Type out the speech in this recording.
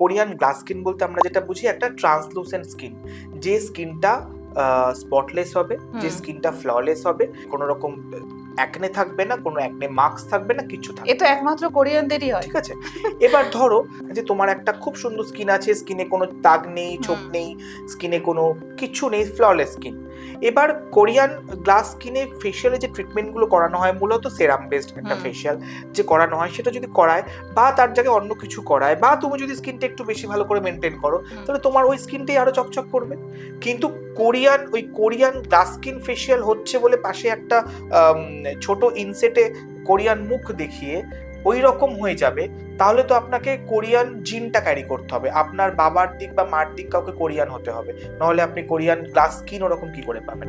Korean glass skin বলতে আমরা যেটা বুঝি একটা ট্রান্সলুসেন্ট স্কিন, যে স্কিনটা স্পটলেস হবে, যে স্কিনটা ফ্ললেস হবে, কোনো রকম অ্যাকনে থাকবে না, কোনো অ্যাকনে মার্কস থাকবে না, কিছু থাকবে না। এটা একমাত্র কোরিয়ানদেরই হয়, ঠিক আছে। এবার ধরো যে তোমার একটা খুব সুন্দর স্কিন আছে, স্কিনে কোনো দাগ নেই, ছোপ নেই, স্কিনে কোনো কিছু নেই, ফ্ললেস স্কিন। এবার কোরিয়ান গ্লাস স্কিনে ফেশিয়ালে যে ট্রিটমেন্টগুলো করানো হয় মূলত সেরাম বেসড একটা ফেশিয়াল যে করানো হয়, সেটা যদি করায় বা তার জায়গায় অন্য কিছু করায়, বা তুমি যদি স্কিনটা একটু বেশি ভালো করে মেনটেন করো, তাহলে তোমার ওই স্কিনটাই আরো চকচক করবে। কিন্তু কোরিয়ান গ্লাস স্কিন ফেশিয়াল হচ্ছে বলে পাশে একটা ছোট ইনসেটে কোরিয়ান মুখ দেখিয়ে ওই রকম হয়ে যাবে, তাহলে তো আপনাকে কোরিয়ান জিনটা ক্যারি করতে হবে, আপনার বাবার দিক বা মার দিক কাউকে কোরিয়ান হতে হবে, নাহলে আপনি কোরিয়ান গ্লাস স্কিন ওরকম কি করে পাবেন।